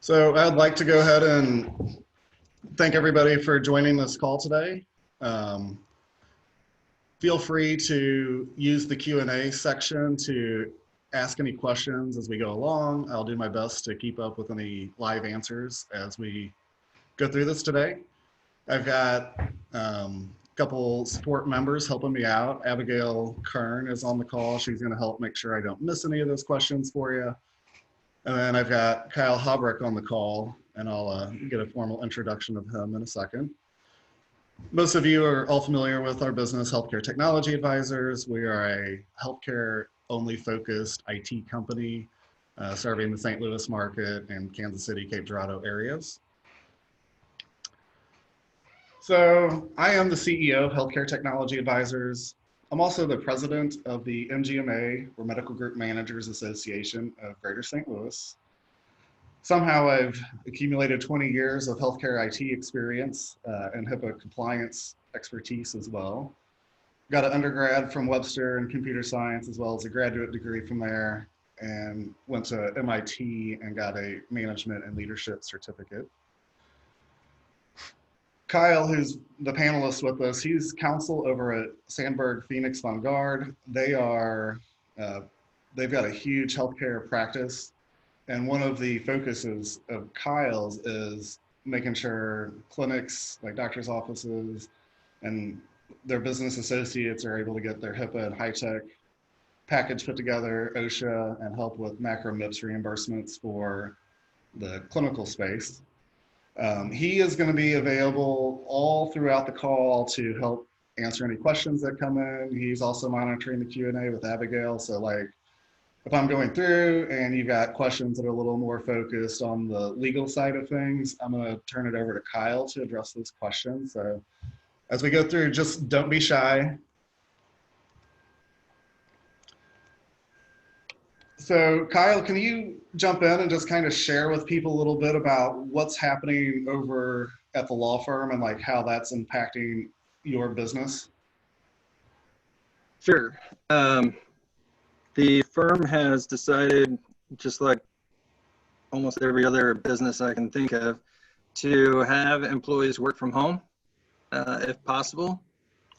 So I'd like to go ahead and thank everybody for joining this call today. Um, Feel free to use the Q&A section to ask any questions as we go along. I'll do my best to keep up with any live answers as we go through this today. I've got a couple support members helping me out. Abigail Kern is on the call. She's going to help make sure I don't miss any of those questions for you. And then I've got Kyle Habrick on the call, and I'll get a formal introduction of him in a second. Most of you are all familiar with our business, Healthcare Technology Advisors. We are a healthcare only focused IT company serving the St. Louis market and Kansas City, Cape Girardeau areas. So I am the CEO of Healthcare Technology Advisors. I'm also the president of the MGMA, or Medical Group Managers Association of Greater St. Louis. Somehow I've accumulated 20 years of healthcare IT experience and HIPAA compliance expertise as well. Got an undergrad from Webster in computer science, as well as a graduate degree from there, and went to MIT and got a management and leadership certificate. Kyle, who's the panelist with us, he's counsel over at Sandberg Phoenix Von Guard. They've got a huge healthcare practice. And one of the focuses of Kyle's is making sure clinics, like doctors' offices, and their business associates are able to get their HIPAA and high-tech package put together, OSHA, and help with macro MIPS reimbursements for the clinical space. He is going to be available all throughout the call to help answer any questions that come in. He's also monitoring the Q&A with Abigail. So like, if I'm going through and you've got questions that are a little more focused on the legal side of things, I'm going to turn it over to Kyle to address those questions. So as we go through, just don't be shy. So Kyle, can you jump in and just kind of share with people a little bit about what's happening over at the law firm and like how that's impacting your business? Sure. The firm has decided, just like almost every other business I can think of, to have employees work from home if possible.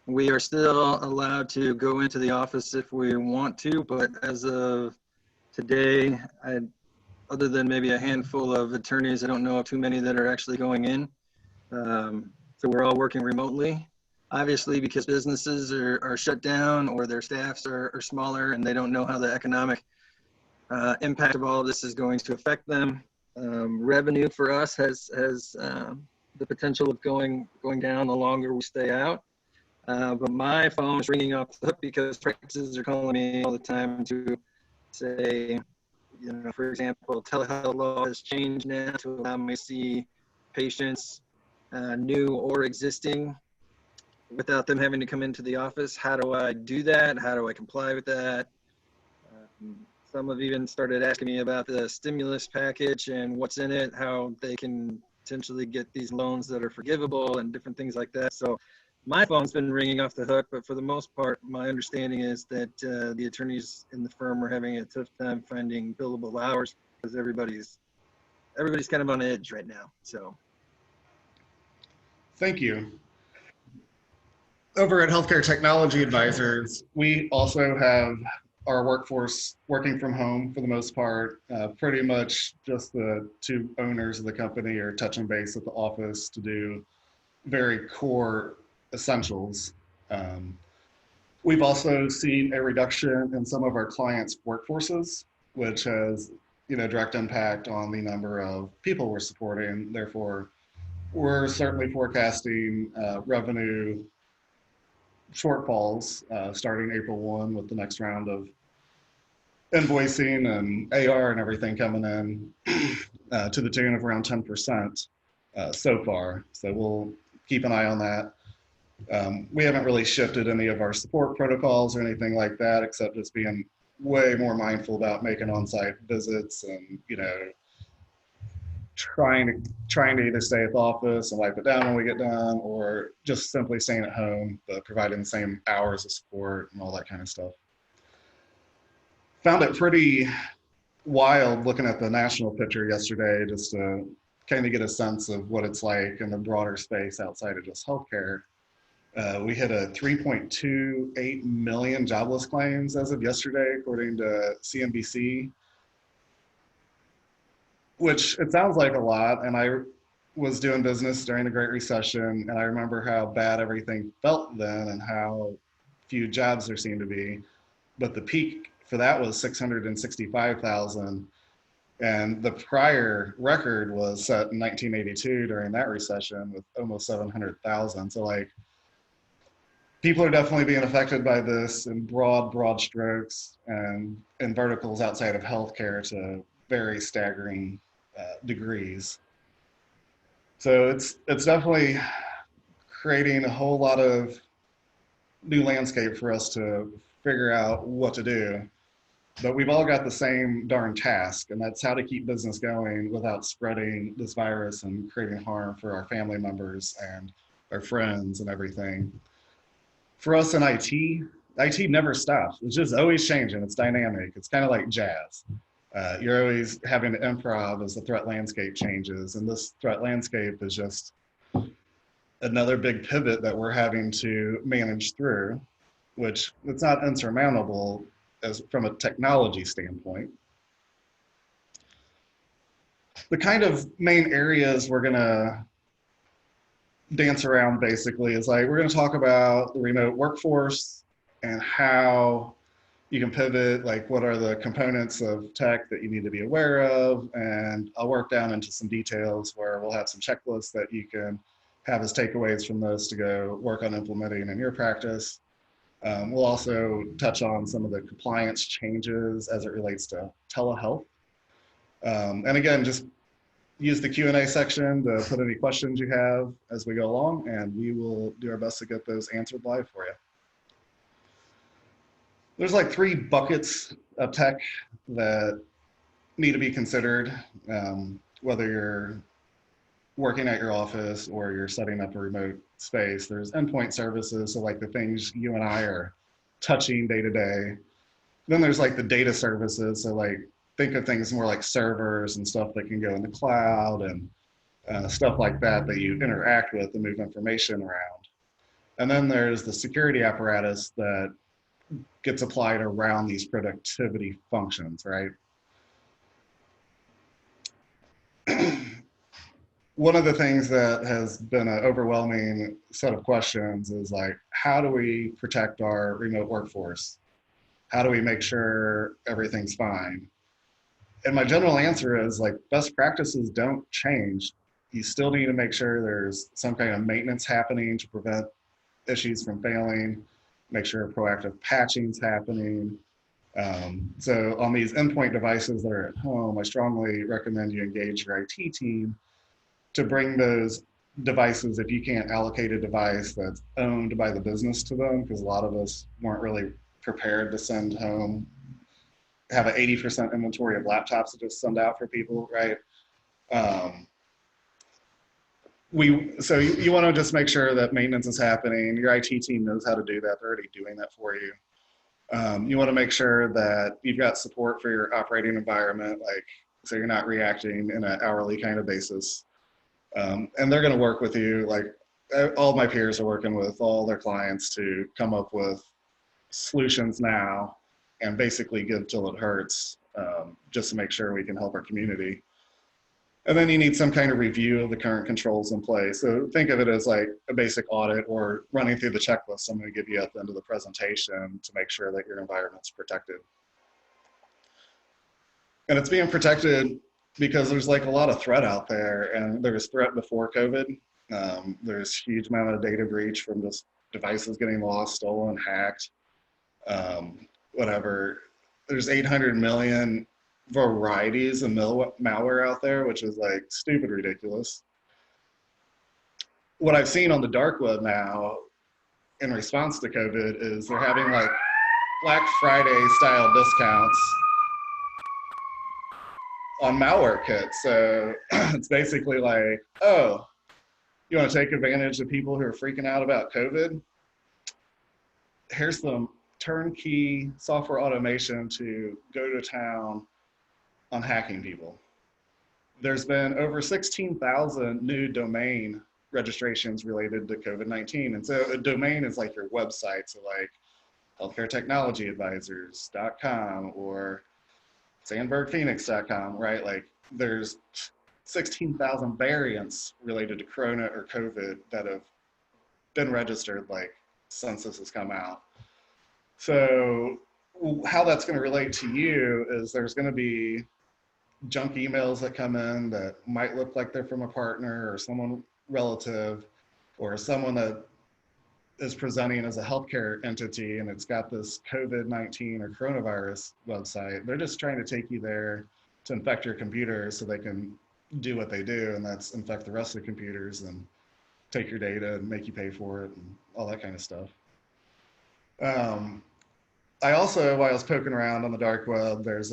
We are still allowed to go into the office if we want to, but as of today, other than maybe a handful of attorneys, I don't know of too many that are actually going in. So we're all working remotely. Obviously, because businesses are shut down or their staffs are smaller and they don't know how the economic impact of all of this is going to affect them. Revenue for us has the potential of going down the longer we stay out. But my phone is ringing off the hook because practices are calling me all the time to say, you know, for example, telehealth law has changed now to allow me to see patients, new or existing, without them having to come into the office. How do I do that? How do I comply with that? Some have even started asking me about the stimulus package and what's in it, how they can potentially get these loans that are forgivable and different things like that. So my phone's been ringing off the hook, but for the most part, my understanding is that the attorneys in the firm are having a tough time finding billable hours because everybody's kind of on edge right now. So, Thank you. Over at Healthcare Technology Advisors, we also have our workforce working from home for the most part. Pretty much just the two owners of the company are touching base at the office to do very core essentials. We've also seen a reduction in some of our clients' workforces, which has, you know, direct impact on the number of people we're supporting. Therefore, we're certainly forecasting revenue shortfalls starting April 1 with the next round of invoicing and AR and everything coming in to the tune of around 10% so far. So we'll keep an eye on that. We haven't really shifted any of our support protocols or anything like that, except just being way more mindful about making on-site visits and, you know, trying to either stay at the office and wipe it down when we get done, or just simply staying at home, but providing the same hours of support and all that kind of stuff. Found it pretty wild looking at the national picture yesterday just to kind of get a sense of what it's like in the broader space outside of just healthcare. We hit a 3.28 million jobless claims as of yesterday, according to CNBC, which it sounds like a lot. And I was doing business during the Great Recession, and I remember how bad everything felt then and how few jobs there seemed to be. But the peak for that was 665,000. And the prior record was set in 1982 during that recession with almost 700,000. So like, people are definitely being affected by this in broad strokes and in verticals outside of healthcare to very staggering degrees. So it's definitely creating a whole lot of new landscape for us to figure out what to do. But we've all got the same darn task, and that's how to keep business going without spreading this virus and creating harm for our family members and our friends and everything. For us in IT never stops. It's just always changing. It's dynamic. It's kind of like jazz. You're always having to improv as the threat landscape changes. And this threat landscape is just another big pivot that we're having to manage through, which it's not insurmountable as from a technology standpoint. The kind of main areas we're going to dance around basically is like, we're going to talk about the remote workforce and how you can pivot, like what are the components of tech that you need to be aware of. And I'll work down into some details where we'll have some checklists that you can have as takeaways from those to go work on implementing in your practice. We'll also touch on some of the compliance changes as it relates to telehealth. And again, just use the Q&A section to put any questions you have as we go along, and we will do our best to get those answered live for you. There's like 3 buckets of tech that need to be considered, whether you're working at your office or you're setting up a remote space. There's endpoint services, so like the things you and I are touching day to day. Then there's like the data services, so like think of things more like servers and stuff that can go in the cloud and stuff like that that you interact with and move information around. And then there's the security apparatus that gets applied around these productivity functions, right? One of the things that has been an overwhelming set of questions is like, how do we protect our remote workforce? How do we make sure everything's fine? And my general answer is like, best practices don't change. You still need to make sure there's some kind of maintenance happening to prevent issues from failing, make sure proactive patching is happening. So on these endpoint devices that are at home, I strongly recommend you engage your IT team to bring those devices, if you can't allocate a device that's owned by the business to them, because a lot of us weren't really prepared to send home, have an 80% inventory of laptops to just send out for people, right? So you want to just make sure that maintenance is happening. Your IT team knows how to do that. They're already doing that for you. You want to make sure that you've got support for your operating environment, like so you're not reacting in an hourly kind of basis. And they're going to work with you. Like all my peers are working with all their clients to come up with solutions now and basically give till it hurts, just to make sure we can help our community. And then you need some kind of review of the current controls in place. So think of it as like a basic audit or running through the checklist I'm going to give you at the end of the presentation to make sure that your environment's protected. And it's being protected because there's like a lot of threat out there, and there was threat before COVID. There's huge amount of data breach from just devices getting lost, stolen, hacked, whatever. There's 800 million varieties of malware out there, which is like stupid ridiculous. What I've seen on the dark web now in response to COVID is they're having like Black Friday style discounts on malware kits. So it's basically like, oh, you want to take advantage of people who are freaking out about COVID? Here's some turnkey software automation to go to town on hacking people. There's been over 16,000 new domain registrations related to COVID-19. And so a domain is like your website, so like healthcaretechnologyadvisors.com or sandbergphoenix.com, right? Like there's 16,000 variants related to Corona or COVID that have been registered like since this has come out. So how that's going to relate to you is there's going to be junk emails that come in that might look like they're from a partner or someone relative or someone that is presenting as a healthcare entity and it's got this COVID-19 or coronavirus website. They're just trying to take you there to infect your computer so they can do what they do, and that's infect the rest of the computers and take your data and make you pay for it and all that kind of stuff. I also, while I was poking around on the dark web, there's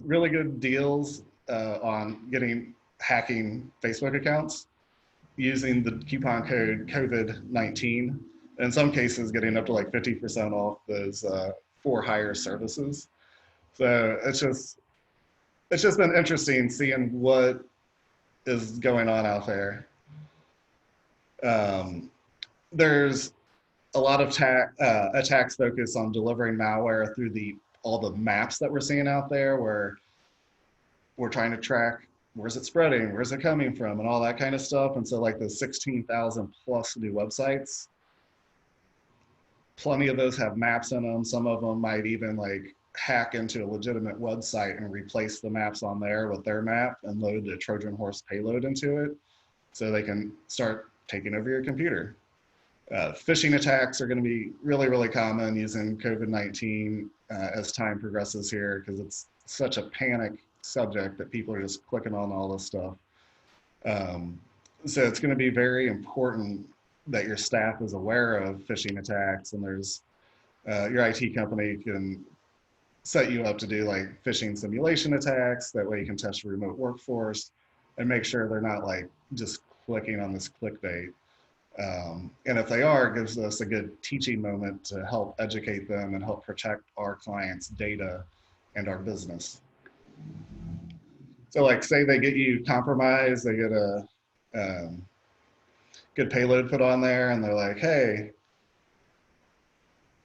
really good deals on getting hacking Facebook accounts using the coupon code COVID-19. In some cases, getting up to like 50% off those for hire services. So it's just been interesting seeing what is going on out there. There's a lot of attacks focused on delivering malware through all the maps that we're seeing out there, where we're trying to track where's it spreading, where's it coming from, and all that kind of stuff. And so like the 16,000 plus new websites, plenty of those have maps in them. Some of them might even like hack into a legitimate website and replace the maps on there with their map and load the Trojan horse payload into it so they can start taking over your computer. Phishing attacks are going to be really, really common using COVID-19 as time progresses here, because it's such a panic subject that people are just clicking on all this stuff. So it's going to be very important that your staff is aware of phishing attacks, and there's your IT company can set you up to do like phishing simulation attacks. That way you can test your remote workforce and make sure they're not like just clicking on this clickbait. And if they are, it gives us a good teaching moment to help educate them and help protect our clients' data and our business. So like say they get you compromised, they get a good payload put on there and they're like, hey,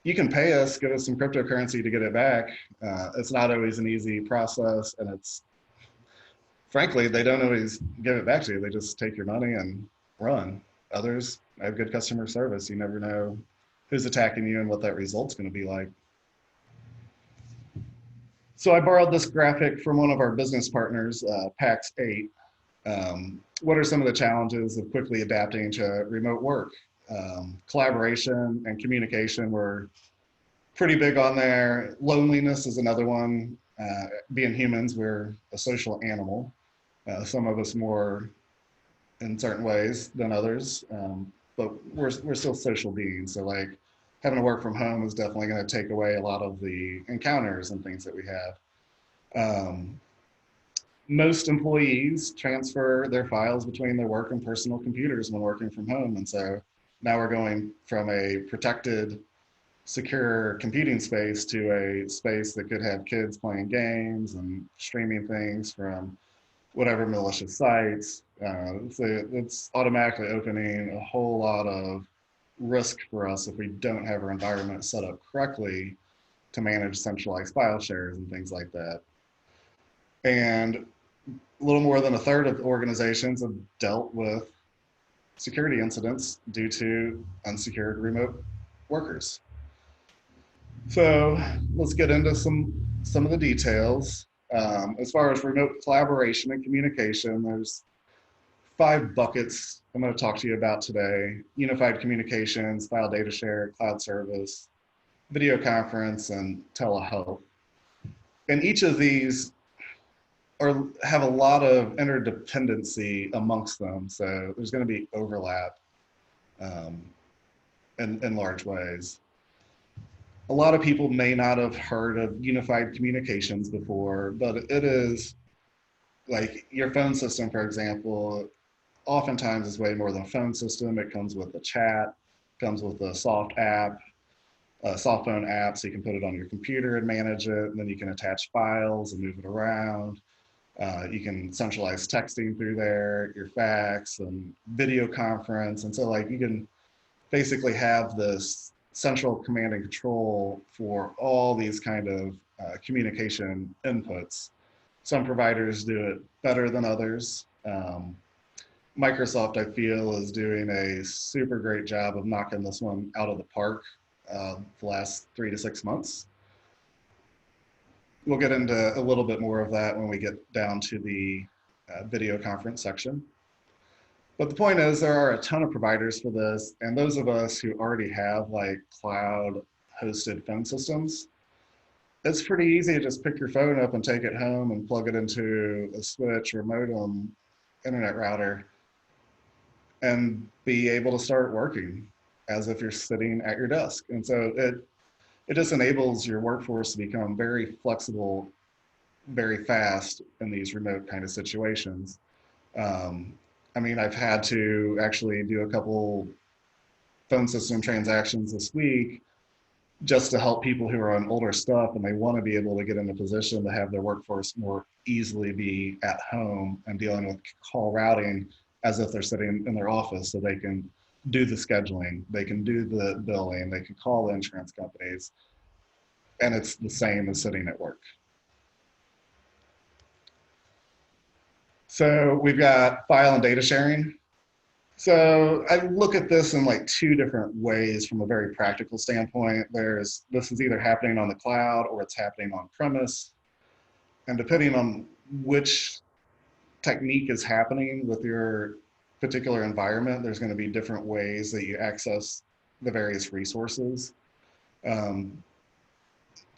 you can pay us, give us some cryptocurrency to get it back. It's not always an easy process, and it's, frankly, they don't always give it back to you. They just take your money and run. Others have good customer service. You never know who's attacking you and what that result's going to be like. So I borrowed this graphic from one of our business partners, PAX 8. What are some of the challenges of quickly adapting to remote work? Collaboration and communication were pretty big on there. Loneliness is another one. Being humans, we're a social animal. Some of us more in certain ways than others, but we're still social beings. So like having to work from home is definitely going to take away a lot of the encounters and things that we have. Most employees transfer their files between their work and personal computers when working from home. And so now we're going from a protected, secure computing space to a space that could have kids playing games and streaming things from whatever malicious sites. So it's automatically opening a whole lot of risk for us if we don't have our environment set up correctly to manage centralized file shares and things like that. And a little more than a third of organizations have dealt with security incidents due to unsecured remote workers. So let's get into some of the details. As far as remote collaboration and communication, there's 5 buckets I'm going to talk to you about today: unified communications, file data share, cloud service, video conference, and telehealth. And each of these have a lot of interdependency amongst them. So there's going to be overlap in large ways. A lot of people may not have heard of unified communications before, but it is like your phone system, for example, oftentimes is way more than a phone system. It comes with a chat, comes with a soft app, soft phone app, so you can put it on your computer and manage it, and then you can attach files and move it around. You can centralize texting through there, your fax and video conference. And so like you can basically have this central command and control for all these kind of communication inputs. Some providers do it better than others. Microsoft, I feel, is doing a super great job of knocking this one out of the park the last 3 to 6 months. We'll get into a little bit more of that when we get down to the video conference section. But the point is, there are a ton of providers for this, and those of us who already have like cloud hosted phone systems, it's pretty easy to just pick your phone up and take it home and plug it into a switch or modem internet router and be able to start working as if you're sitting at your desk. And so it just enables your workforce to become very flexible, very fast in these remote kind of situations. I mean, I've had to actually do a couple phone system transactions this week just to help people who are on older stuff and they want to be able to get in a position to have their workforce more easily be at home and dealing with call routing as if they're sitting in their office, so they can do the scheduling, they can do the billing, they can call the insurance companies, and it's the same as sitting at work. So we've got file and data sharing. So I look at this in like two different ways from a very practical standpoint. This is either happening on the cloud or it's happening on premise. And depending on which technique is happening with your particular environment, there's going to be different ways that you access the various resources.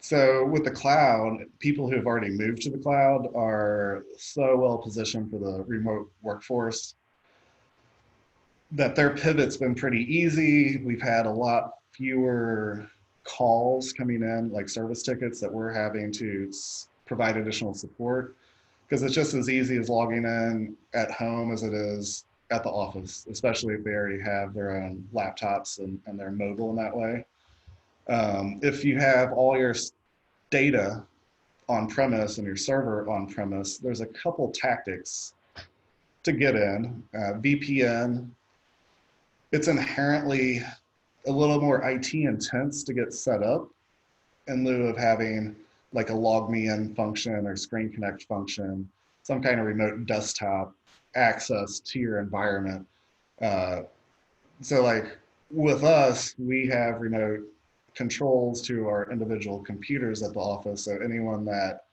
So with the cloud, people who have already moved to the cloud are so well positioned for the remote workforce that their pivot's been pretty easy. We've had a lot fewer calls coming in, like service tickets that we're having to provide additional support, because it's just as easy as logging in at home as it is at the office, especially if they already have their own laptops and they're mobile in that way. If you have all your data on premise and your server on premise, there's a couple tactics to get in. VPN, it's inherently a little more IT intense to get set up in lieu of having like a log me in function or screen connect function, some kind of remote desktop access to your environment. So like with us, we have remote controls to our individual computers at the office. So anyone that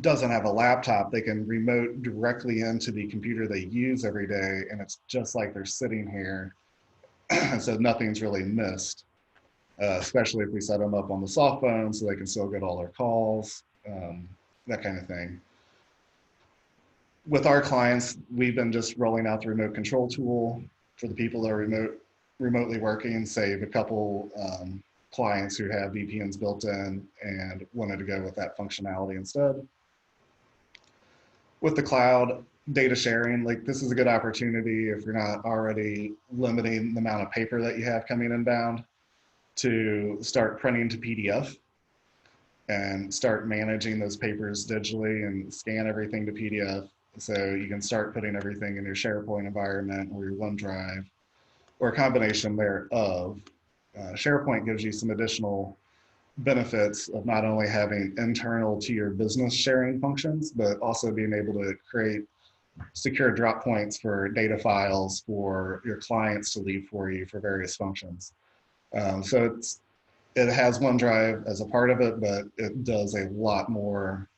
doesn't have a laptop, they can remote directly into the computer they use every day, and it's just like they're sitting here. So nothing's really missed, especially if we set them up on the soft phone so they can still get all their calls, that kind of thing. With our clients, we've been just rolling out the remote control tool for the people that are remotely working, save a couple clients who have VPNs built in and wanted to go with that functionality instead. With the cloud data sharing, like this is a good opportunity if you're not already limiting the amount of paper that you have coming inbound to start printing to PDF and start managing those papers digitally and scan everything to PDF. So you can start putting everything in your SharePoint environment or your OneDrive or a combination thereof. SharePoint gives you some additional benefits of not only having internal to your business sharing functions, but also being able to create secure drop points for data files for your clients to leave for you for various functions. So it has OneDrive as a part of it, but it does a lot more.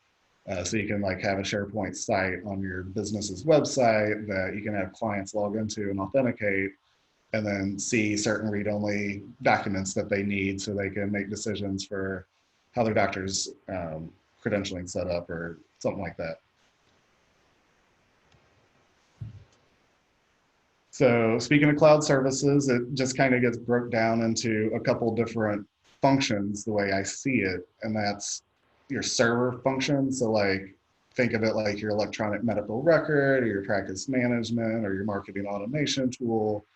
So you can like have a SharePoint site on your business's website that you can have clients log into and authenticate, and then see certain read-only documents that they need so they can make decisions for how their doctor's credentialing set up or something like that. So speaking of cloud services, it just kind of gets broke down into a couple different functions the way I see it, and that's your server function. So like think of it like your electronic medical record or your practice management or your marketing automation tool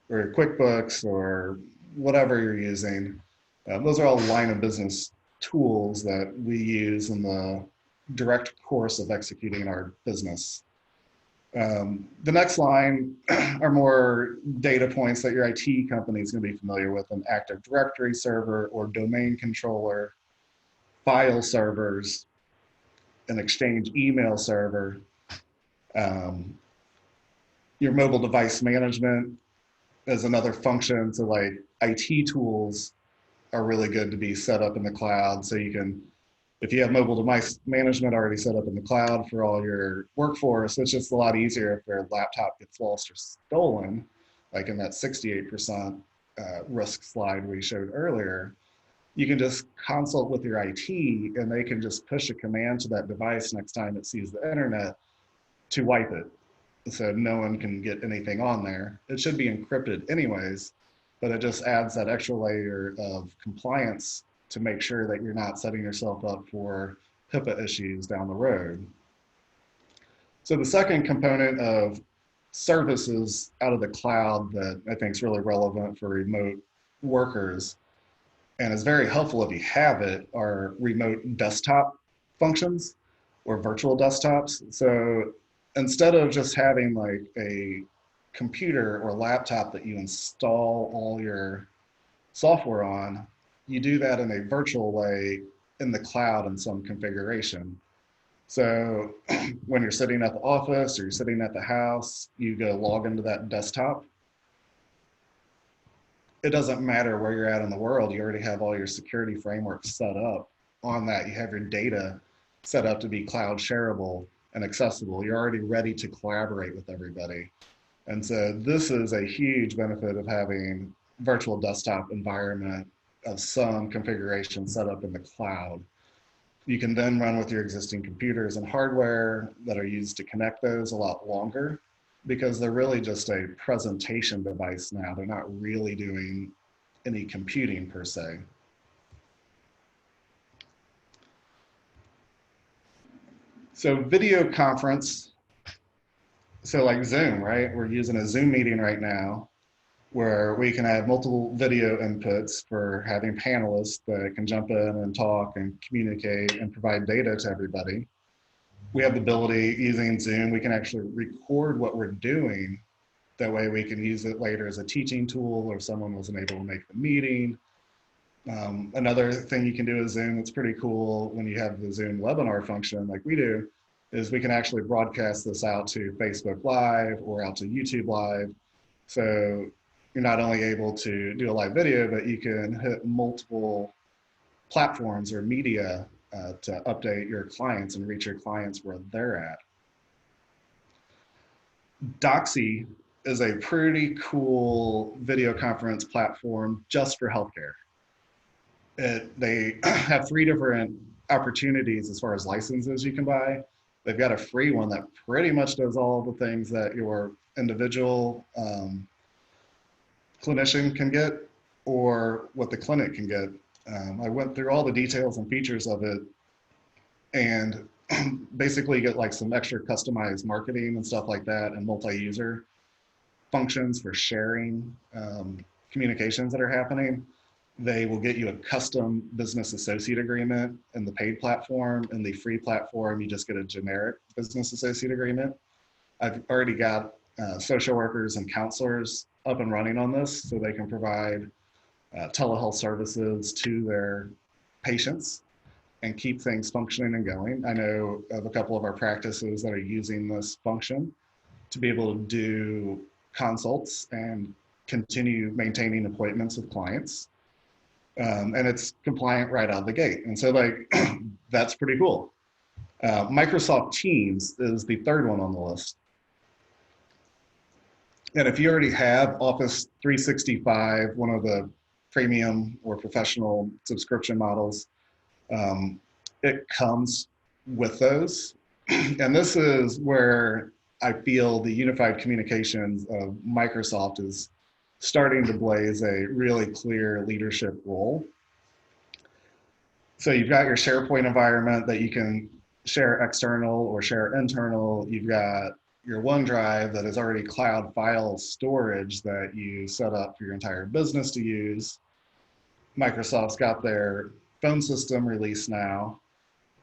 or your QuickBooks or whatever you're using. Those are all line of business tools that we use in the direct course of executing our business. The next line are more data points that your IT company is going to be familiar with: an Active Directory server or domain controller, file servers, an Exchange email server, um, your mobile device management is another function. So like IT tools are really good to be set up in the cloud. So you can, if you have mobile device management already set up in the cloud for all your workforce, it's just a lot easier if their laptop gets lost or stolen, like in that 68% risk slide we showed earlier. You can just consult with your IT and they can just push a command to that device next time it sees the internet to wipe it. So no one can get anything on there. It should be encrypted anyways, but it just adds that extra layer of compliance to make sure that you're not setting yourself up for HIPAA issues down the road. So the second component of services out of the cloud that I think is really relevant for remote workers and is very helpful if you have it are remote desktop functions or virtual desktops. So instead of just having like a computer or laptop that you install all your software on, you do that in a virtual way in the cloud in some configuration. So when you're sitting at the office or you're sitting at the house, you go log into that desktop. It doesn't matter where you're at in the world. You already have all your security frameworks set up on that. You have your data set up to be cloud shareable and accessible. You're already ready to collaborate with everybody. And so this is a huge benefit of having virtual desktop environment of some configuration set up in the cloud. You can then run with your existing computers and hardware that are used to connect those a lot longer because they're really just a presentation device now. They're not really doing any computing per se. So video conference, so like Zoom, right? We're using a Zoom meeting right now where we can have multiple video inputs for having panelists that can jump in and talk and communicate and provide data to everybody. We have the ability using Zoom, we can actually record what we're doing. That way we can use it later as a teaching tool or someone wasn't able to make the meeting. Another thing you can do with Zoom that's pretty cool when you have the Zoom webinar function like we do is we can actually broadcast this out to Facebook Live or out to YouTube Live. So you're not only able to do a live video, but you can hit multiple platforms or media to update your clients and reach your clients where they're at. Doxy is a pretty cool video conference platform just for healthcare. They have 3 different opportunities as far as licenses you can buy. They've got a free one that pretty much does all the things that your individual clinician can get or what the clinic can get. I went through all the details and features of it and basically get like some extra customized marketing and stuff like that and multi-user functions for sharing communications that are happening. They will get you a custom business associate agreement in the paid platform. In the free platform, you just get a generic business associate agreement. I've already got social workers and counselors up and running on this so they can provide telehealth services to their patients and keep things functioning and going. I know of a couple of our practices that are using this function to be able to do consults and continue maintaining appointments with clients. And it's compliant right out of the gate. And so like, that's pretty cool. Microsoft Teams is the third one on the list. And if you already have Office 365, one of the premium or professional subscription models, it comes with those. And this is where I feel the unified communications of Microsoft is starting to blaze a really clear leadership role. So you've got your SharePoint environment that you can share external or share internal. You've got your OneDrive that is already cloud file storage that you set up for your entire business to use. Microsoft's got their phone system released now,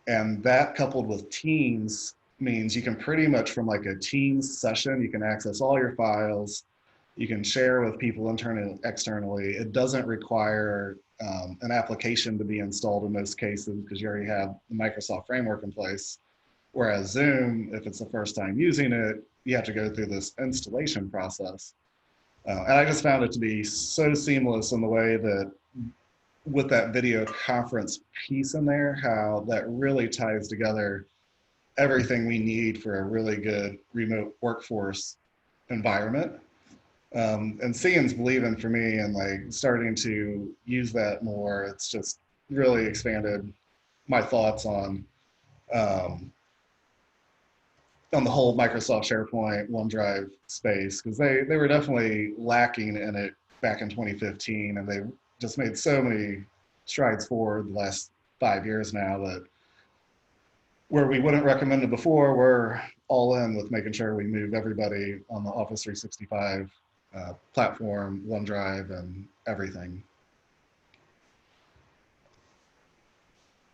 and that coupled with Teams means you can pretty much from like a Teams session, you can access all your files, you can share with people internally, externally. It doesn't require an application to be installed in most cases because you already have the Microsoft framework in place. Whereas Zoom, if it's the first time using it, you have to go through this installation process. And I just found it to be so seamless in the way that with that video conference piece in there, how that really ties together everything we need for a really good remote workforce environment. And seeing's believing for me, and like starting to use that more. It's just really expanded my thoughts on the whole Microsoft SharePoint OneDrive space, because they were definitely lacking in it back in 2015, and they just made so many strides forward the last 5 years now that where we wouldn't recommend it before, we're all in with making sure we move everybody on the Office 365 platform, OneDrive, and everything.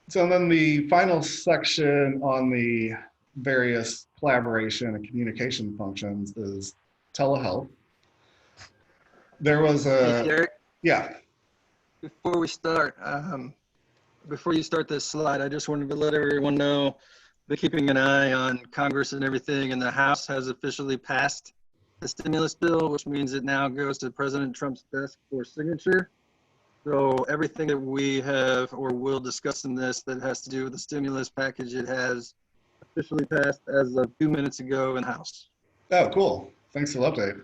So then the final section on the various collaboration and communication functions is telehealth. There was Hey, Derrick, yeah. before we start, before you start this slide, I just wanted to let everyone know they're keeping an eye on Congress and everything, and the House has officially passed the stimulus bill, which means it now goes to President Trump's desk for signature. So everything that we have or will discuss in this that has to do with the stimulus package, it has officially passed as of 2 minutes ago in the House. Oh, cool. Thanks for the update.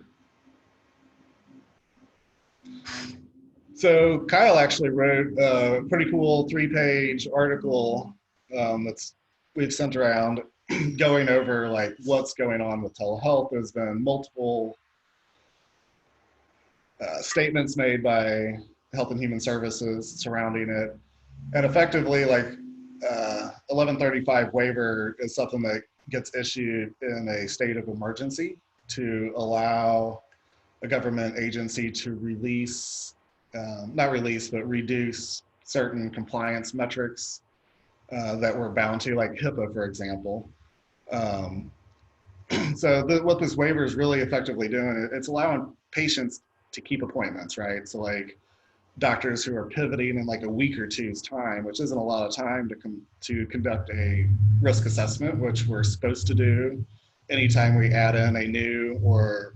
So Kyle actually wrote a pretty cool 3-page article that's we've sent around going over like what's going on with telehealth. There's been multiple statements made by Health and Human Services surrounding it. And effectively, like 1135 waiver is something that gets issued in a state of emergency to allow a government agency to release, not release, but reduce certain compliance metrics that we're bound to, like HIPAA, for example. So what this waiver is really effectively doing, it's allowing patients to keep appointments, right? So like doctors who are pivoting in like a week or two's time, which isn't a lot of time to conduct a risk assessment, which we're supposed to do anytime we add in a new or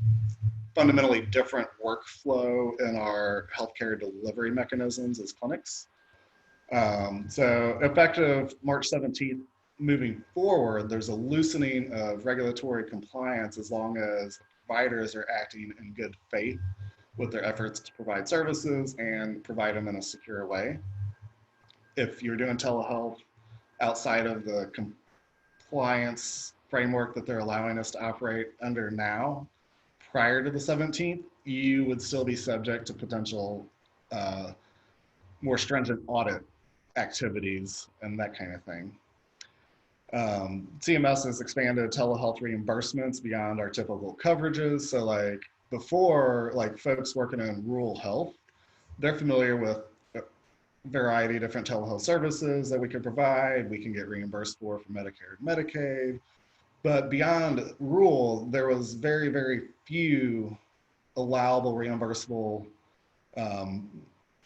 fundamentally different workflow in our healthcare delivery mechanisms as clinics. So effective March 17th, moving forward, there's a loosening of regulatory compliance as long as providers are acting in good faith with their efforts to provide services and provide them in a secure way. If you're doing telehealth outside of the compliance framework that they're allowing us to operate under now, prior to the 17th, you would still be subject to potential more stringent audit activities and that kind of thing. CMS has expanded telehealth reimbursements beyond our typical coverages. So like before, like folks working in rural health, they're familiar with a variety of different telehealth services that we can provide. We can get reimbursed for Medicare and Medicaid. But beyond rural, there was very, very few allowable reimbursable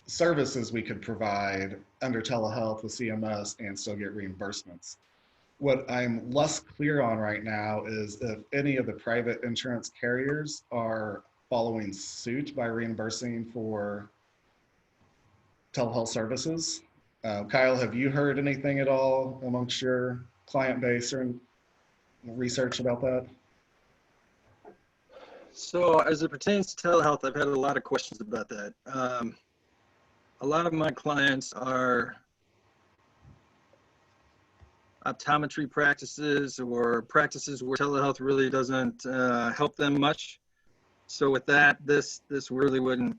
services we could provide under telehealth with CMS and still get reimbursements. What I'm less clear on right now is if any of the private insurance carriers are following suit by reimbursing for telehealth services. Kyle, have you heard anything at all amongst your client base or research about that? So as it pertains to telehealth, I've had a lot of questions about that. A lot of my clients are optometry practices or practices where telehealth really doesn't help them much. So with that, this really wouldn't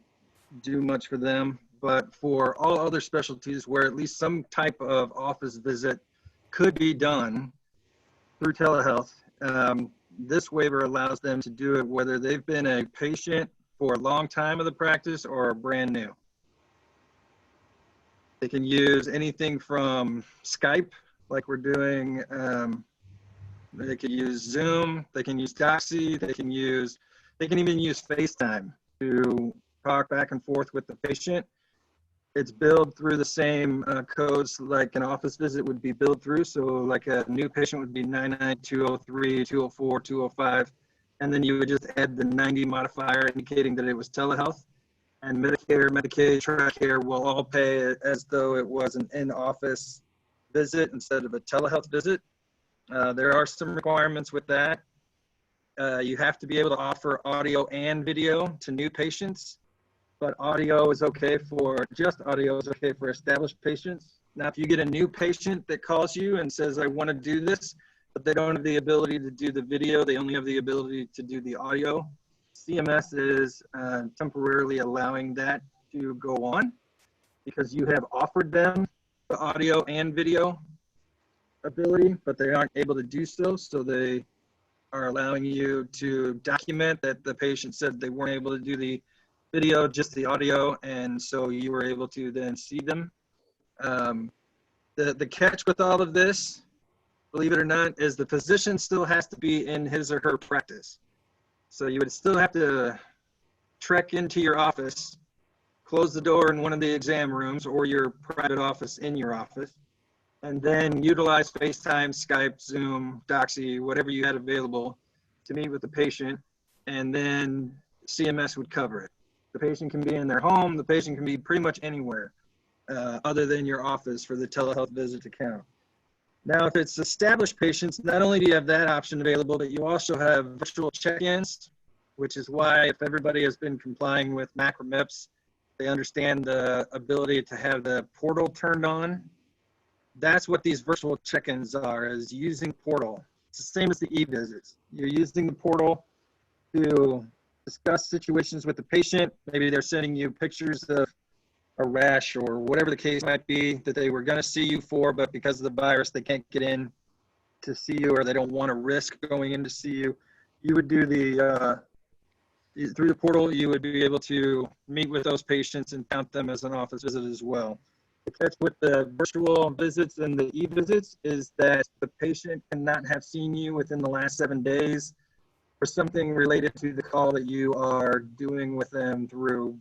do much for them. But for all other specialties where at least some type of office visit could be done through telehealth, this waiver allows them to do it whether they've been a patient for a long time of the practice or brand new. They can use anything from Skype, like we're doing. They could use Zoom. They can use Doxy. They can even use FaceTime to talk back and forth with the patient. It's billed through the same codes like an office visit would be billed through. So like a new patient would be 99203, 204, 205. And then you would just add the 90 modifier indicating that it was telehealth. And Medicare, Medicaid, TRICARE will all pay it as though it was an in-office visit instead of a telehealth visit. There are some requirements with that. You have to be able to offer audio and video to new patients, but audio is okay for established patients. Now, if you get a new patient that calls you and says, I want to do this, but they don't have the ability to do the video, they only have the ability to do the audio, CMS is temporarily allowing that to go on because you have offered them the audio and video ability, but they aren't able to do so. So they are allowing you to document that the patient said they weren't able to do the video, just the audio, and so you were able to then see them. The catch with all of this, believe it or not, is the physician still has to be in his or her practice. So you would still have to trek into your office, close the door in one of the exam rooms or your private office in your office, and then utilize FaceTime, Skype, Zoom, Doxy, whatever you had available to meet with the patient, and then CMS would cover it. The patient can be in their home, the patient can be pretty much anywhere other than your office for the telehealth visit to count. Now, if it's established patients, not only do you have that option available, but you also have virtual check-ins, which is why if everybody has been complying with MAC-RMIPS, they understand the ability to have the portal turned on. That's what these virtual check-ins are, is using portal. It's the same as the e-visits. You're using the portal to discuss situations with the patient. Maybe they're sending you pictures of a rash or whatever the case might be that they were going to see you for, but because of the virus, they can't get in to see you or they don't want to risk going in to see you. You would do the, through the portal, you would be able to meet with those patients and count them as an office visit as well. The catch with the virtual visits and the e-visits is that the patient cannot have seen you within the last 7 days for something related to the call that you are doing with them through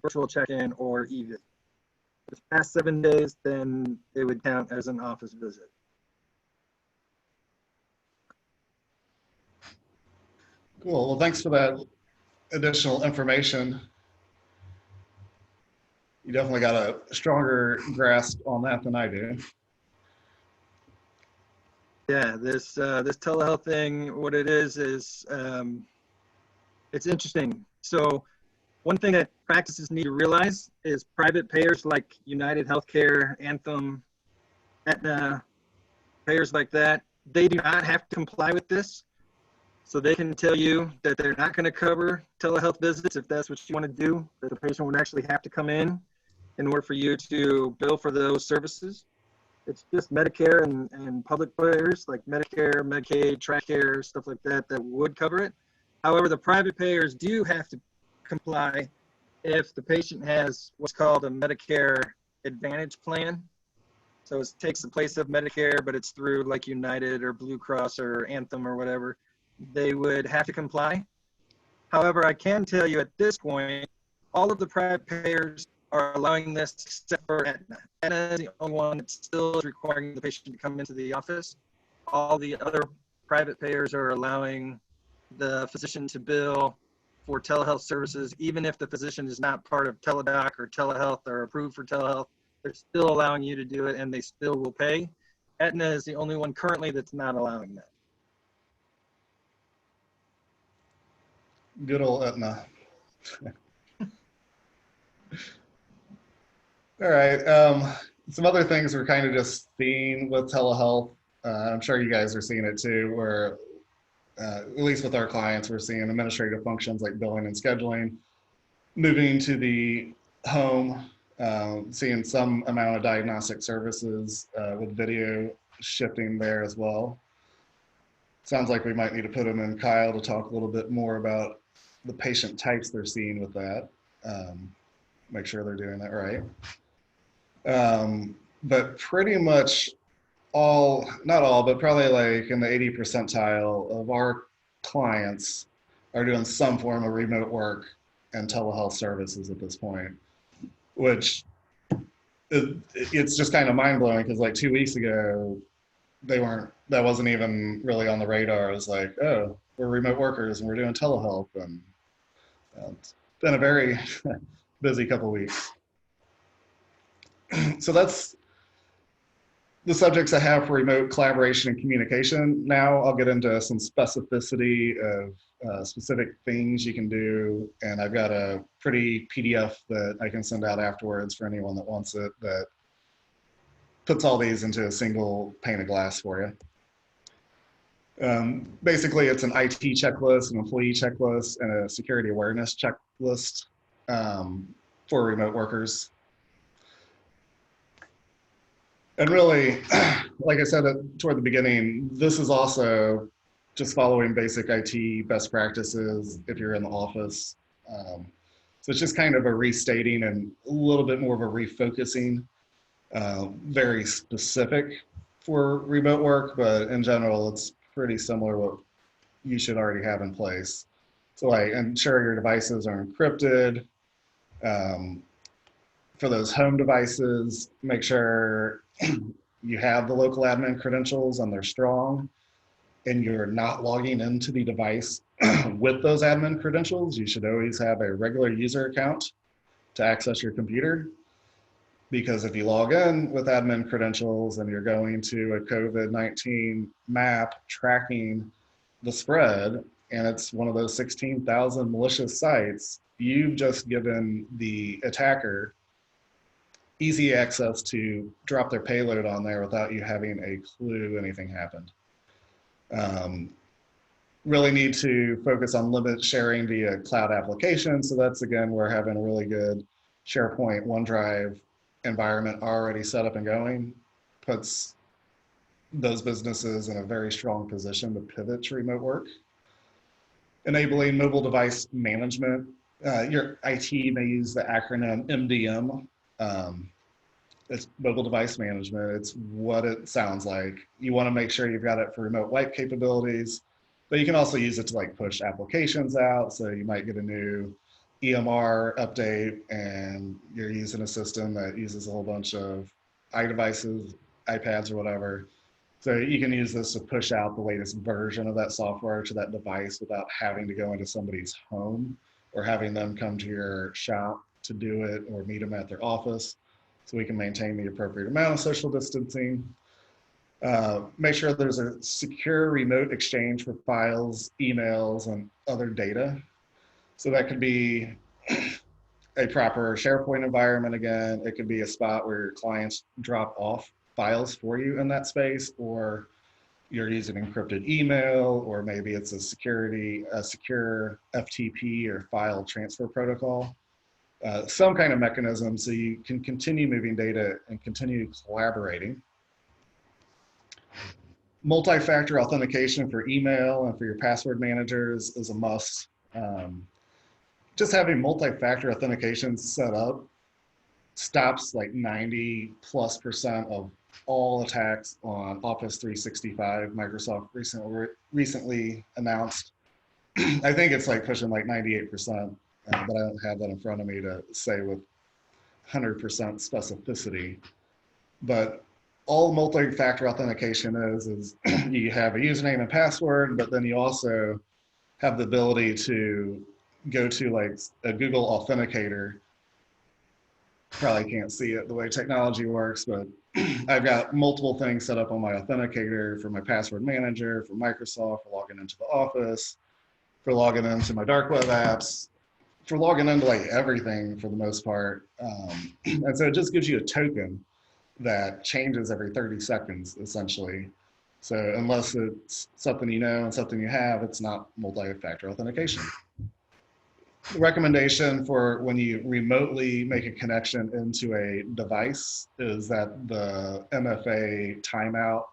virtual check-in or e-visit. If it's past 7 days, then it would count as an office visit. Cool. Well, thanks for that additional information. You definitely got a stronger grasp on that than I do. Yeah, this telehealth thing, what it is it's interesting. So one thing that practices need to realize is private payers like United Healthcare, Anthem, Aetna, payers like that, they do not have to comply with this. So they can tell you that they're not going to cover telehealth visits if that's what you want to do, that the patient would actually have to come in order for you to bill for those services. It's just Medicare and public payers like Medicare, Medicaid, TRICARE, stuff like that, that would cover it. However, the private payers do have to comply if the patient has what's called a Medicare Advantage plan. So it takes the place of Medicare, but it's through like United or Blue Cross or Anthem or whatever. They would have to comply. However, I can tell you at this point, all of the private payers are allowing this except for Aetna. Aetna is the only one that still is requiring the patient to come into the office. All the other private payers are allowing the physician to bill for telehealth services, even if the physician is not part of Teledoc or Telehealth or approved for telehealth. They're still allowing you to do it and they still will pay. Aetna is the only one currently that's not allowing that. Good old Aetna. All right. Some other things we're kind of just seeing with telehealth. I'm sure you guys are seeing it too, where at least with our clients, we're seeing administrative functions like billing and scheduling, moving to the home, seeing some amount of diagnostic services with video shifting there as well. Sounds like we might need to put them in Kyle to talk a little bit more about the patient types they're seeing with that. Make sure they're doing that right. But pretty much all, not all, but probably like in the 80 percentile of our clients are doing some form of remote work and telehealth services at this point, which it's just kind of mind blowing because like 2 weeks ago, that wasn't even really on the radar. It was like, oh, we're remote workers and we're doing telehealth. And it's been a very busy couple of weeks. So that's the subjects I have for remote collaboration and communication. Now I'll get into some specificity of specific things you can do. And I've got a pretty PDF that I can send out afterwards for anyone that wants it, that puts all these into a single pane of glass for you. Basically, it's an IT checklist, an employee checklist, and a security awareness checklist for remote workers. And really, like I said toward the beginning, this is also just following basic IT best practices if you're in the office. So it's just kind of a restating and a little bit more of a refocusing, very specific for remote work, but in general, it's pretty similar what you should already have in place. So like ensure your devices are encrypted. For those home devices, make sure you have the local admin credentials and they're strong, and you're not logging into the device with those admin credentials. You should always have a regular user account to access your computer, because if you log in with admin credentials and you're going to a COVID-19 map tracking the spread, and it's one of those 16,000 malicious sites, you've just given the attacker easy access to drop their payload on there without you having a clue anything happened. Really need to focus on limit sharing via cloud applications. So that's, again, we're having a really good SharePoint, OneDrive environment already set up and going, puts those businesses in a very strong position to pivot to remote work. Enabling mobile device management. Your IT may use the acronym MDM. It's mobile device management. It's what it sounds like. You want to make sure you've got it for remote wipe capabilities, but you can also use it to like push applications out. So you might get a new EMR update and you're using a system that uses a whole bunch of iDevices, iPads or whatever. So you can use this to push out the latest version of that software to that device without having to go into somebody's home or having them come to your shop to do it, or meet them at their office, so we can maintain the appropriate amount of social distancing. Make sure there's a secure remote exchange for files, emails, and other data. So that could be a proper SharePoint environment again. It could be a spot where your clients drop off files for you in that space, or you're using encrypted email, or maybe it's a secure FTP or file transfer protocol. Some kind of mechanism so you can continue moving data and continue collaborating. Multi-factor authentication for email and for your password managers is a must. Just having multi-factor authentication set up stops like 90+% of all attacks on Office 365. Microsoft recently announced. I think it's like pushing like 98%, but I don't have that in front of me to say with 100% specificity. But all multi-factor authentication is you have a username and password, but then you also have the ability to go to like a Google Authenticator. Probably can't see it the way technology works, but I've got multiple things set up on my Authenticator for my password manager, for Microsoft, for logging into the office, for logging into my dark web apps, for logging into like everything for the most part. And so it just gives you a token that changes every 30 seconds, essentially. So unless it's something you know and something you have, it's not multi-factor authentication. The recommendation for when you remotely make a connection into a device is that the MFA timeout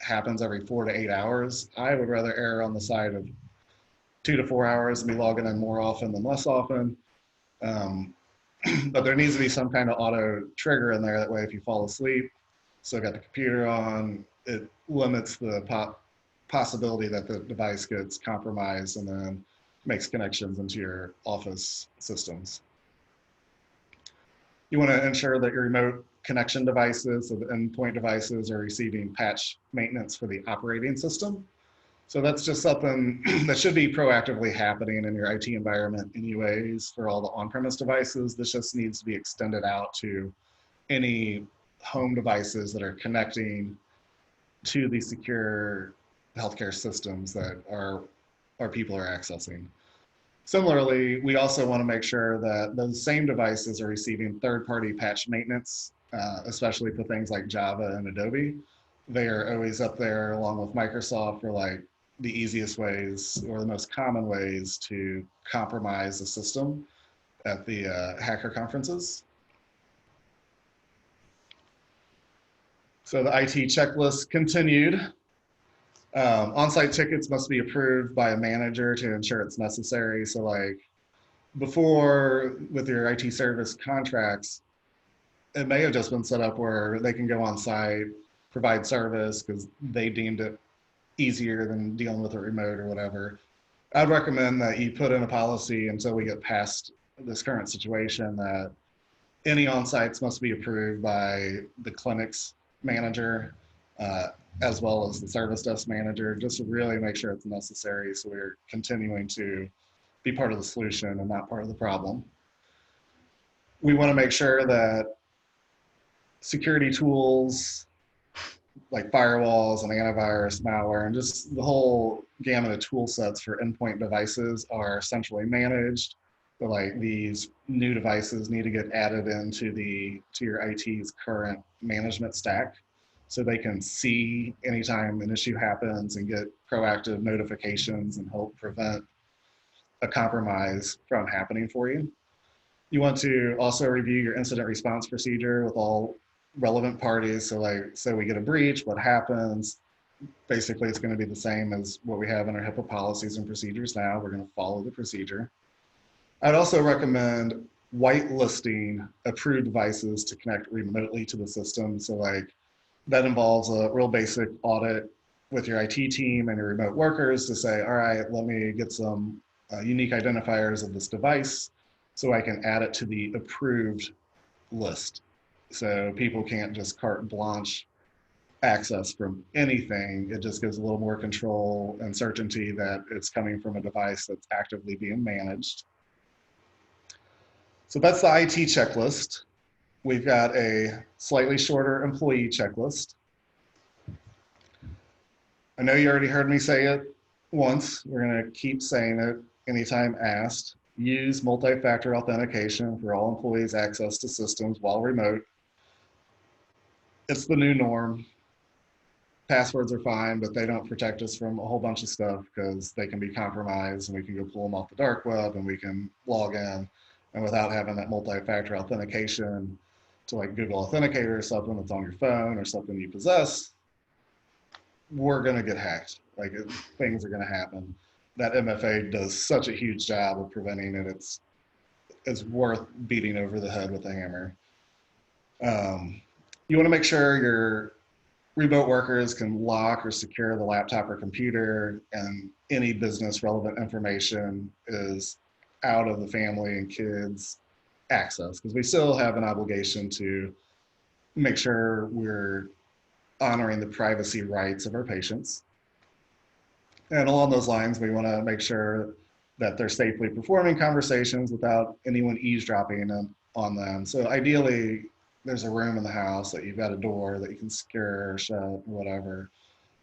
happens every 4 to 8 hours. I would rather err on the side of 2 to 4 hours and be logging in more often than less often. but there needs to be some kind of auto trigger in there. That way, if you fall asleep, still got the computer on, it limits the possibility that the device gets compromised and then makes connections into your office systems. You want to ensure that your remote connection devices, so the endpoint devices, are receiving patch maintenance for the operating system. So that's just something that should be proactively happening in your IT environment anyways for all the on-premise devices. This just needs to be extended out to any home devices that are connecting to the secure healthcare systems that our people are accessing. Similarly, we also want to make sure that those same devices are receiving third-party patch maintenance, especially for things like Java and Adobe. They are always up there along with Microsoft for like the easiest ways or the most common ways to compromise the system at the hacker conferences. So the IT checklist continued. On-site tickets must be approved by a manager to ensure it's necessary. So like before with your IT service contracts, it may have just been set up where they can go on site, provide service because they deemed it easier than dealing with it remote or whatever. I'd recommend that you put in a policy until we get past this current situation that any on-sites must be approved by the clinic's manager, as well as the service desk manager, just to really make sure it's necessary so we're continuing to be part of the solution and not part of the problem. We want to make sure that security tools like firewalls and antivirus, malware, and just the whole gamut of tool sets for endpoint devices are centrally managed. But like these new devices need to get added into your IT's current management stack so they can see anytime an issue happens and get proactive notifications and help prevent a compromise from happening for you. You want to also review your incident response procedure with all relevant parties. So like, say we get a breach, what happens? Basically, it's going to be the same as what we have in our HIPAA policies and procedures now. We're going to follow the procedure. I'd also recommend whitelisting approved devices to connect remotely to the system. So like that involves a real basic audit with your IT team and your remote workers to say, all right, let me get some unique identifiers of this device so I can add it to the approved list. So people can't just carte blanche access from anything. It just gives a little more control and certainty that it's coming from a device that's actively being managed. So that's the IT checklist. We've got a slightly shorter employee checklist. I know you already heard me say it once. We're going to keep saying it anytime asked. Use multi-factor authentication for all employees' access to systems while remote. It's the new norm. Passwords are fine, but they don't protect us from a whole bunch of stuff because they can be compromised and we can go pull them off the dark web and we can log in. And without having that multi-factor authentication to like Google Authenticator or something that's on your phone or something you possess, we're going to get hacked. Like things are going to happen. That MFA does such a huge job of preventing it. It's worth beating over the head with a hammer. You want to make sure your remote workers can lock or secure the laptop or computer, and any business relevant information is out of the family and kids' access, because we still have an obligation to make sure we're honoring the privacy rights of our patients. And along those lines, we want to make sure that they're safely performing conversations without anyone eavesdropping on them. So ideally, there's a room in the house that you've got a door that you can secure or shut or whatever.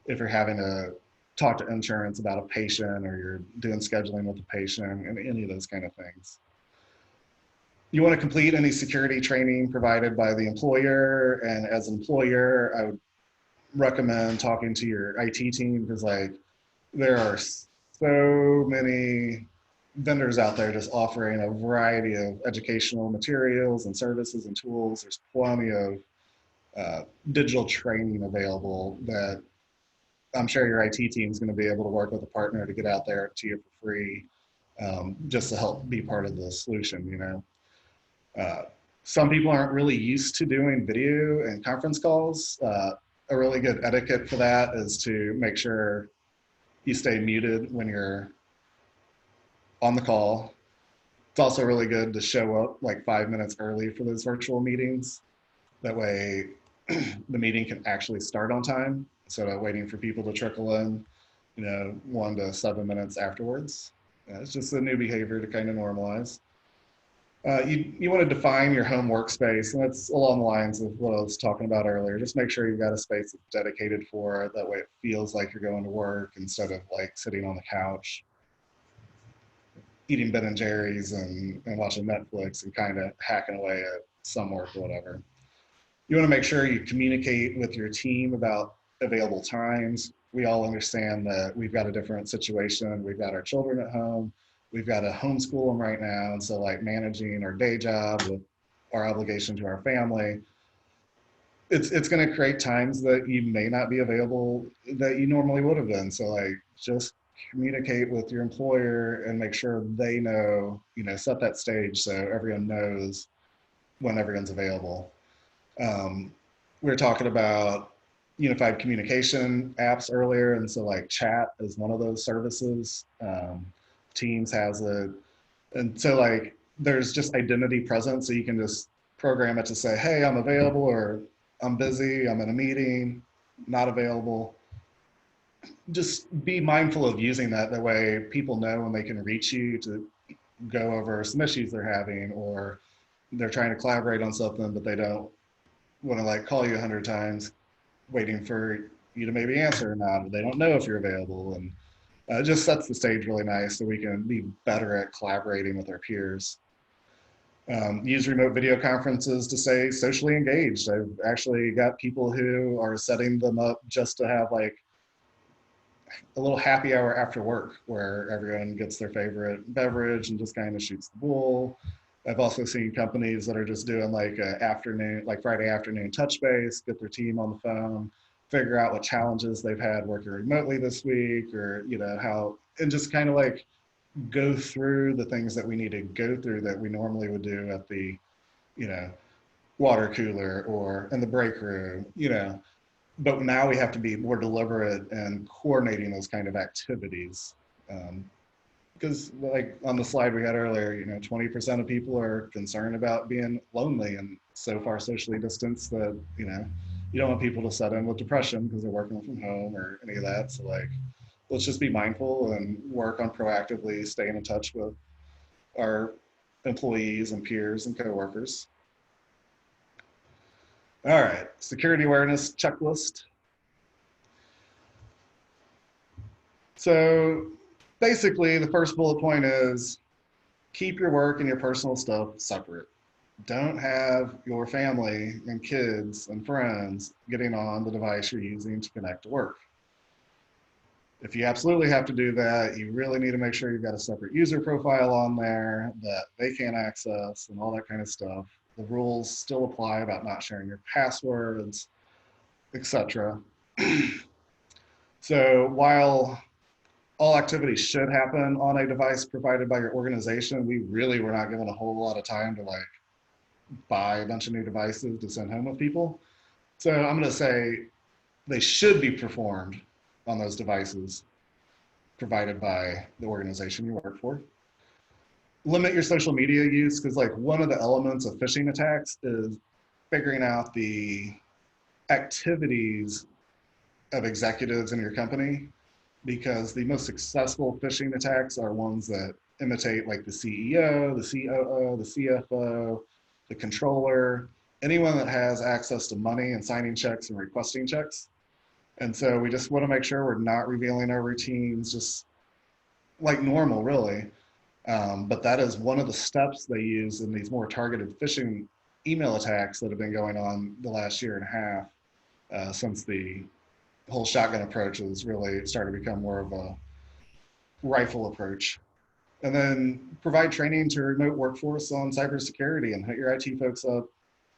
If you're having to talk to insurance about a patient or you're doing scheduling with the patient and any of those kind of things. You want to complete any security training provided by the employer. And as an employer, I would recommend talking to your IT team because like there are so many vendors out there just offering a variety of educational materials and services and tools. There's plenty of digital training available that I'm sure your IT team is going to be able to work with a partner to get out there to you for free, just to help be part of the solution, you know. Uh, some people aren't really used to doing video and conference calls. A really good etiquette for that is to make sure you stay muted when you're on the call. It's also really good to show up like 5 minutes early for those virtual meetings. That way the meeting can actually start on time instead of waiting for people to trickle in, 1 to 7 minutes afterwards. It's just a new behavior to kind of normalize. You want to define your home workspace, and that's along the lines of what I was talking about earlier. Just make sure you've got a space that's dedicated for it. That way it feels like you're going to work instead of like sitting on the couch, eating Ben and Jerry's and watching Netflix and kind of hacking away at some work or whatever. You want to make sure you communicate with your team about available times. We all understand that we've got a different situation. We've got our children at home. We've got to homeschool them right now. And so like managing our day job with our obligation to our family, it's going to create times that you may not be available that you normally would have been. So like just communicate with your employer and make sure they know, set that stage so everyone knows when everyone's available. We were talking about unified communication apps earlier, and so like chat is one of those services. Teams has it, and so like there's just identity present, so you can just program it to say, "Hey, I'm available," or "I'm busy," "I'm in a meeting," "not available." Just be mindful of using that. That way, people know when they can reach you to go over some issues they're having, or they're trying to collaborate on something, but they don't want to like call you 100 times waiting for you to maybe answer or not, or they don't know if you're available. And it just sets the stage really nice so we can be better at collaborating with our peers. Use remote video conferences to stay socially engaged. I've actually got people who are setting them up just to have like a little happy hour after work where everyone gets their favorite beverage and just kind of shoots the bull. I've also seen companies that are just doing like afternoon, like Friday afternoon touch base, get their team on the phone, figure out what challenges they've had working remotely this week, or how, and just kind of like go through the things that we need to go through that we normally would do at the you know water cooler or in the break room. But now we have to be more deliberate in coordinating those kind of activities. Because like on the slide we had earlier, 20% of people are concerned about being lonely and so far socially distanced that, you don't want people to set in with depression because they're working from home or any of that. So like, let's just be mindful and work on proactively staying in touch with our employees and peers and coworkers. All right, security awareness checklist. So basically the first bullet point is keep your work and your personal stuff separate. Don't have your family and kids and friends getting on the device you're using to connect to work. If you absolutely have to do that, you really need to make sure you've got a separate user profile on there that they can't access and all that kind of stuff. The rules still apply about not sharing your passwords, etc. So while all activities should happen on a device provided by your organization, we really were not given a whole lot of time to like buy a bunch of new devices to send home with people. So I'm going to say they should be performed on those devices provided by the organization you work for. Limit your social media use, because like one of the elements of phishing attacks is figuring out the activities of executives in your company, because the most successful phishing attacks are ones that imitate like the CEO, the COO, the CFO, the controller, anyone that has access to money and signing checks and requesting checks. And so we just want to make sure we're not revealing our routines just like normal, really. But that is one of the steps they use in these more targeted phishing email attacks that have been going on the last year and a half, since the whole shotgun approach has really started to become more of a rifle approach. And then provide training to remote workforce on cybersecurity and hit your IT folks up.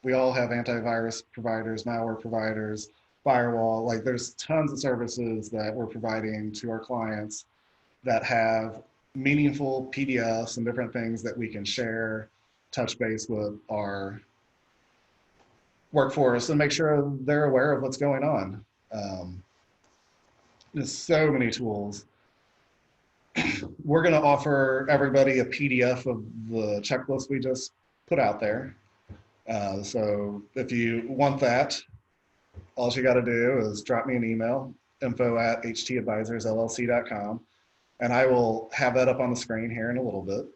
We all have antivirus providers, malware providers, firewall. Like there's tons of services that we're providing to our clients that have meaningful PDFs and different things that we can share touch base with our workforce and make sure they're aware of what's going on. There's so many tools. We're going to offer everybody a PDF of the checklist we just put out there. So if you want that, all you got to do is drop me an email, info@htadvisorsllc.com, and I will have that up on the screen here in a little bit.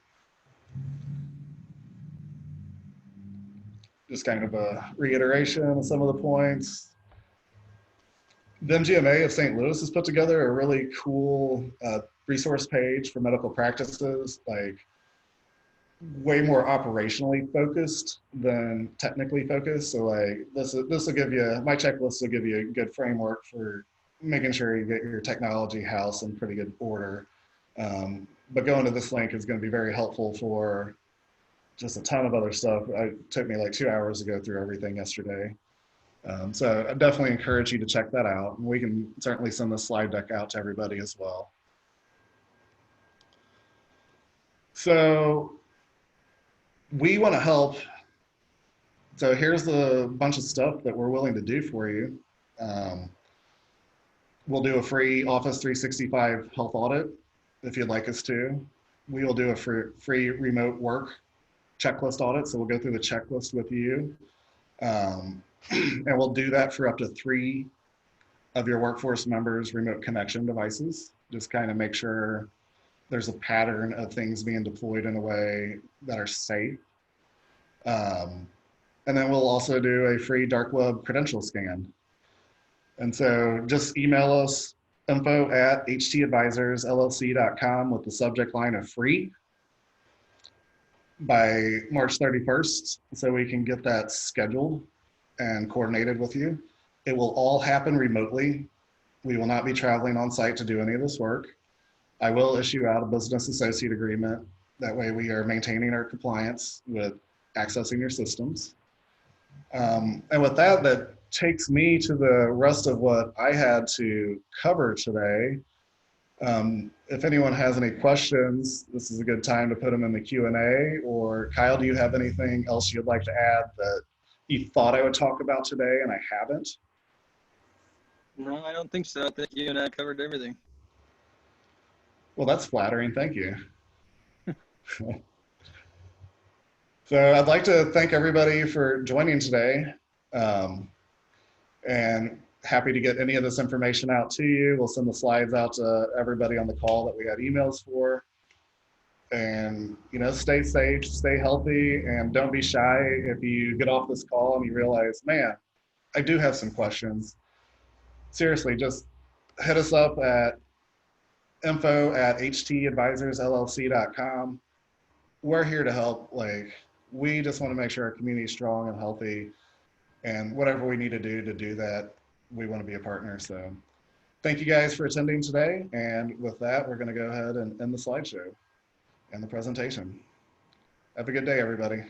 Just kind of a reiteration of some of the points. The MGMA of St. Louis has put together a really cool resource page for medical practices, like way more operationally focused than technically focused. So like this will give you, my checklist will give you a good framework for making sure you get your technology house in pretty good order. But going to this link is going to be very helpful for just a ton of other stuff. It took me like 2 hours to go through everything yesterday. So I definitely encourage you to check that out. We can certainly send the slide deck out to everybody as well. So we want to help. So here's the bunch of stuff that we're willing to do for you. We'll do a free Office 365 health audit if you'd like us to. We will do a free remote work checklist audit. So we'll go through the checklist with you. And we'll do that for up to 3 of your workforce members' remote connection devices. Just kind of make sure there's a pattern of things being deployed in a way that are safe. And then we'll also do a free dark web credential scan. And so just email us info@htadvisorsllc.com with the subject line of free by March 31st so we can get that scheduled and coordinated with you. It will all happen remotely. We will not be traveling on site to do any of this work. I will issue out a business associate agreement. That way we are maintaining our compliance with accessing your systems. And with that, that takes me to the rest of what I had to cover today. If anyone has any questions, this is a good time to put them in the Q&A. Or Kyle, do you have anything else you'd like to add that you thought I would talk about today and I haven't? No, I don't think so. I think you and I covered everything. Well, that's flattering. Thank you. So I'd like to thank everybody for joining today, and happy to get any of this information out to you. We'll send the slides out to everybody on the call that we got emails for. And, you know, stay safe, stay healthy, and don't be shy if you get off this call and you realize, man, I do have some questions. Seriously, just hit us up at info@htadvisorsllc.com. We're here to help. Like, we just want to make sure our community is strong and healthy, and whatever we need to do that, we want to be a partner. So thank you guys for attending today. And with that, we're going to go ahead and end the slideshow and the presentation. Have a good day, everybody.